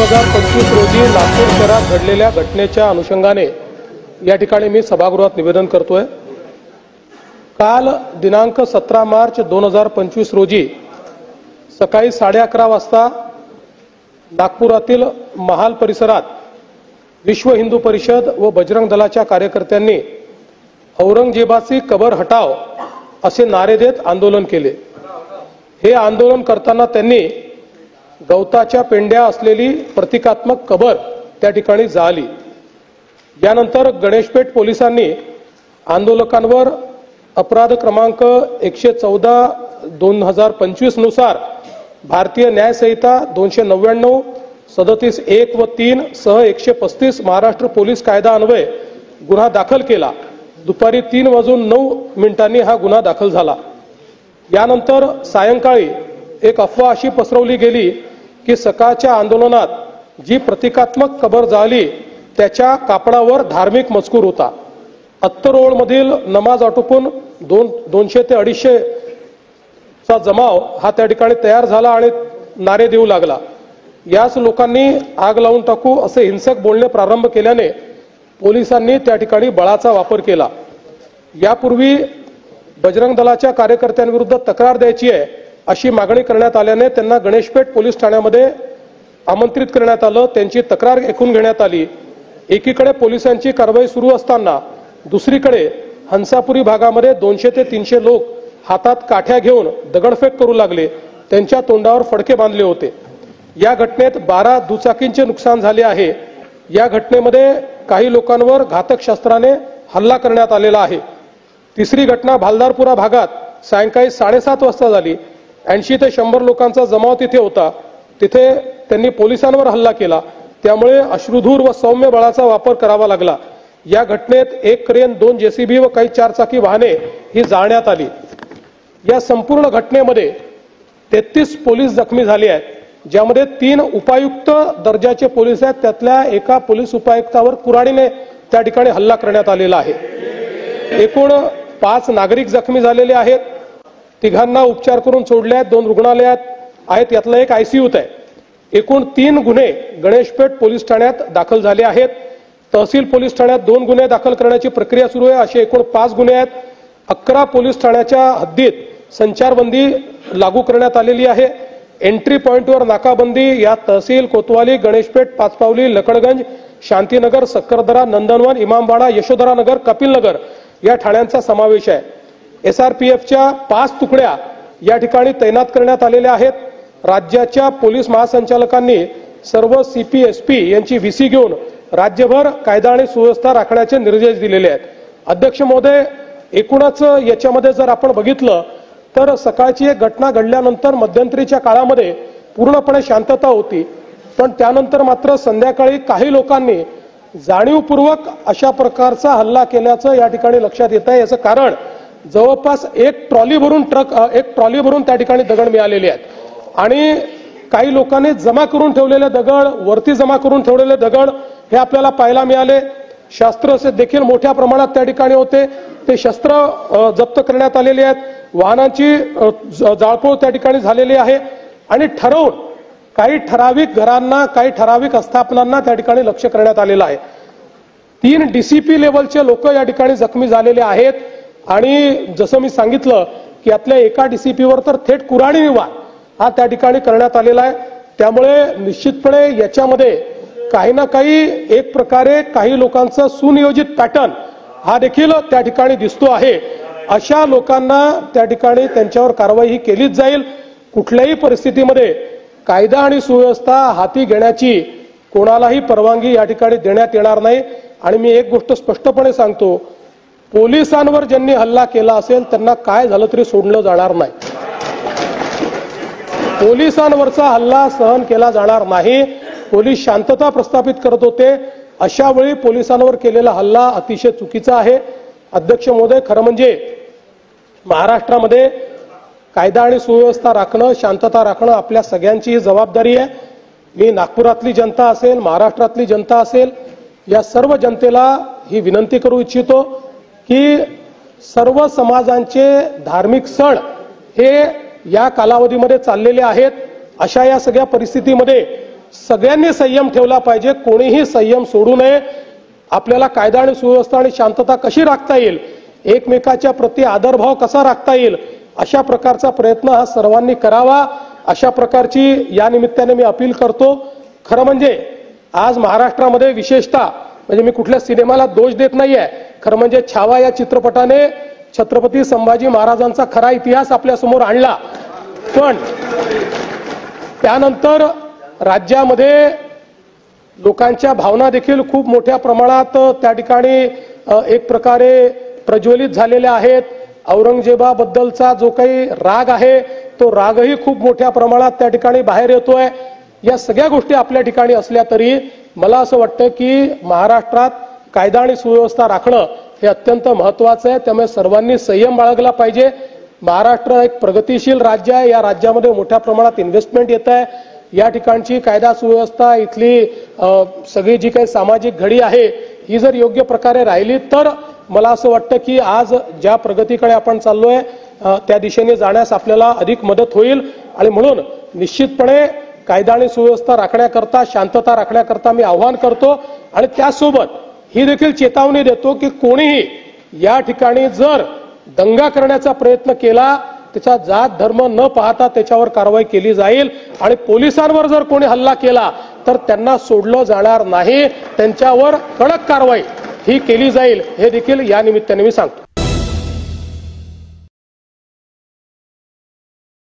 2025 रोजी नागपूर शहरात घडलेल्या घटनेच्या अनुषंगाने या ठिकाणी मी सभागृहात निवेदन करतोय। काल दिनांक 17 मार्च 2025 रोजी सकाळी 11:30 वाजता नागपुरातील महाल परिसरात विश्व हिंदू परिषद व बजरंग दलाच्या कार्यकर्त्यांनी औरंगजेबाची कबर हटाव असे नारे देत आंदोलन केले। हे आंदोलन करताना त्यांनी गवताच्या पेंड्या असलेली प्रतिकात्मक कबर त्या ठिकाणी जाळली। यानंतर गणेशपेठ पोलिसांनी आंदोलकांवर अपराध क्रमांक 114/2025 नुसार भारतीय न्याय संहिता 299 37(1) व 3 सह 135 महाराष्ट्र पोलीस कायदा अन्वये गुन्हा दाखल केला। दुपारी 3:09 हा गुन्हा दाखल झाला। यानंतर सायंकाळी एक अफवा अशी पसरवली गेली की सकाळच्या आंदोलनात जी प्रतिकात्मक कबर जाळली त्याच्या कापडावर धार्मिक मजकूर होता। अत्तरोळमधील नमाज आटोपून 200 ते 250 चा जमाव हा त्या ठिकाणी तयार झाला आणि नारे देऊ लागला। याच लोकांनी आग लावून टाकू असे हिंसक बोलणे प्रारंभ केल्याने पोलिसांनी त्या ठिकाणी बळाचा वापर केला। यापूर्वी बजरंग दलाच्या कार्यकर्त्यांविरुद्ध तक्रार द्यायची आहे अशी मागणी करण्यात आल्याने त्यांना गणेशपेठ पोलीस ठाण्यामध्ये आमंत्रित करण्यात आलं। त्यांची तक्रार ऐकून घेण्यात आली। एकीकडे पोलिसांची कारवाई सुरू असताना दुसरीकडे हंसापुरी भागामध्ये 200 ते 300 लोक हातात काठ्या घेऊन दगडफेक करू लागले। त्यांच्या तोंडावर फडके बांधले होते। या घटनेत 12 दुचाकींचे नुकसान झाले आहे। या घटनेमध्ये काही लोकांवर घातक शस्त्राने हल्ला करण्यात आलेला आहे। तिसरी घटना भालदारपुरा भागात सायंकाळी 7:30 वाजता झाली। 80 ते 100 लोकांचा जमाव तिथे होता। तिथे त्यांनी पोलिसांवर हल्ला केला, त्यामुळे अश्रुधूर व सौम्य बळाचा वापर करावा लागला। या घटनेत एक क्रेन, 2 जेसीबी व काही 4 चाकी वाहने ही जाळण्यात आली। या संपूर्ण घटनेमध्ये 33 पोलीस जखमी झाले आहेत, ज्यामध्ये 3 उपायुक्त दर्जाचे पोलीस आहेत। त्यातल्या एका पोलीस उपायुक्तावर कुऱ्हाडीने त्या ठिकाणी हल्ला करण्यात आलेला आहे। एकूण 5 नागरिक जखमी झालेले आहेत। तिघांना उपचार करून सोडले आहेत। 2 रुग्णालयात आहेत, यातला एक आयसीयूत आहे। एकूण 3 गुन्हे गणेशपेठ पोलीस ठाण्यात दाखल झाले आहेत। तहसील पोलीस ठाण्यात 2 गुन्हे दाखल करण्याची प्रक्रिया सुरू आहे। असे एकूण 5 गुन्हे आहेत। 11 पोलीस ठाण्याच्या हद्दीत संचारबंदी लागू करण्यात आलेली आहे। एंट्री पॉइंटवर नाकाबंदी या तहसील कोतवाली, गणेशपेठ, पाचपावली, लकडगंज, शांतीनगर, सक्करदरा, नंदनवन, इमामबाड़ा, यशोधरा नगर, कपिलनगर या ठाण्यांचा समावेश आहे। SRPFच्या 5 तुकड्या या ठिकाणी तैनात करण्यात आलेल्या आहेत। राज्याच्या पोलीस महासंचालकांनी सर्व CP/SP यांची VC घेऊन राज्यभर कायदा आणि सुव्यवस्था राखण्याचे निर्देश दिलेले आहेत। अध्यक्ष महोदय, एकूणच याच्यामध्ये जर आपण बघितलं तर सकाळची एक घटना घडल्यानंतर मध्यंतरीच्या काळामध्ये पूर्णपणे शांतता होती, पण त्यानंतर मात्र संध्याकाळी काही लोकांनी जाणीवपूर्वक अशा प्रकारचा हल्ला केल्याचं या ठिकाणी लक्षात येत आहे। याचं कारण जवळपास एक ट्रॉली भरून त्या ठिकाणी दगड मिळालेले आहेत आणि काही लोकांनी जमा करून ठेवलेले दगड, वरती जमा करून ठेवलेले दगड हे आपल्याला पाहायला मिळाले। शस्त्र देखील मोठ्या प्रमाणात त्या ठिकाणी होते, ते शस्त्र जप्त करण्यात आलेले आहेत। वाहनांची जाळपोळ त्या ठिकाणी झालेली आहे आणि ठरवून काही ठराविक घरांना, काही ठराविक आस्थापनांना त्या ठिकाणी लक्ष करण्यात आलेलं आहे। 3 DCP लेवलचे लोक या ठिकाणी जखमी झालेले आहेत आणि जसं मी सांगितलं की यातल्या एका DCPवर तर थेट कुऱ्हाडी वार हा त्या ठिकाणी करण्यात आलेला आहे। त्यामुळे निश्चितपणे याच्यामध्ये काही ना काही एक प्रकारे काही लोकांचा सुनियोजित पॅटर्न हा देखील त्या ठिकाणी दिसतो आहे। अशा लोकांना त्या ठिकाणी त्यांच्यावर कारवाई ही केलीच जाईल। कुठल्याही परिस्थितीमध्ये कायदा आणि सुव्यवस्था हाती घेण्याची कोणालाही परवानगी या ठिकाणी देण्यात येणार नाही। आणि मी एक गोष्ट स्पष्टपणे सांगतो, पोलिसांवर ज्यांनी हल्ला केला असेल त्यांना काय झालं तरी सोडलं जाणार नाही। पोलिसांवरचा हल्ला सहन केला जाणार नाही। पोलीस शांतता प्रस्थापित करत होते, अशा वेळी पोलिसांवर केलेला हल्ला अतिशय चुकीचा आहे। अध्यक्ष महोदय, खरं म्हणजे महाराष्ट्रामध्ये कायदा आणि सुव्यवस्था राखणं, शांतता राखणं आपल्या सगळ्यांची जबाबदारी आहे। मी नागपुरातली जनता असेल, महाराष्ट्रातली जनता असेल, या सर्व जनतेला ही विनंती करू इच्छितो की सर्व समाजांचे धार्मिक सण हे या कालावधीमध्ये चाललेले आहेत। अशा या सगळ्या परिस्थितीमध्ये सगळ्यांनी संयम ठेवला पाहिजे, कोणीही संयम सोडू नये. आपल्याला कायदा आणि सुव्यवस्था आणि शांतता कशी राखता येईल, एकमेकाच्या प्रती आदरभाव कसा राखता येईल, अशा प्रकारचा प्रयत्न हा सर्वांनी करावा, अशा प्रकारची या निमित्ताने मी अपील करतो. खरं म्हणजे आज महाराष्ट्रामध्ये विशेषतः म्हणजे मी कुठल्या सिनेमाला दोष देत नाहीये, खरं म्हणजे छावा या चित्रपटाने छत्रपती संभाजी महाराजांचा खरा इतिहास आपल्या समोर आणला. पण त्यानंतर राज्यामध्ये लोकांच्या भावना देखील खूप मोठ्या प्रमाणात त्या ठिकाणी एक प्रकारे प्रज्वलित झालेल्या आहेत. औरंगजेबाबद्दलचा जो काही राग आहे तो रागही खूप मोठ्या प्रमाणात त्या ठिकाणी बाहेर येतोय. या सगळ्या गोष्टी आपल्या ठिकाणी असल्या तरी मला असं वाटतं की महाराष्ट्रात कायदा आणि सुव्यवस्था राखणं हे अत्यंत महत्त्वाचं आहे. त्यामुळे सर्वांनी संयम बाळगला पाहिजे. महाराष्ट्र एक प्रगतिशील राज्य आहे. या राज्यामध्ये मोठ्या प्रमाणात इन्व्हेस्टमेंट येत आहे. या ठिकाणची कायदा सुव्यवस्था, इथली सगळी जी काही सामाजिक घडी आहे ही जर योग्य प्रकारे राहिली तर मला असं वाटतं की आज ज्या प्रगतीकडे आपण चाललोय त्या दिशेने जाण्यास आपल्याला अधिक मदत होईल. आणि म्हणून निश्चितपणे कायदा आणि सुव्यवस्था राखण्याकरता, शांतता राखण्याकरता मी आवाहन करतो. आणि त्यासोबत ही देखील चेतावणी देतो की कोणीही या ठिकाणी जर दंगा करण्याचा प्रयत्न केला, त्याचा जात धर्म न पाहता त्याच्यावर कारवाई केली जाईल. आणि पोलिसांवर जर कोणी हल्ला केला तर त्यांना सोडलं जाणार नाही, त्यांच्यावर कडक कारवाई ही केली जाईल, हे देखील या निमित्ताने मी सांगतो.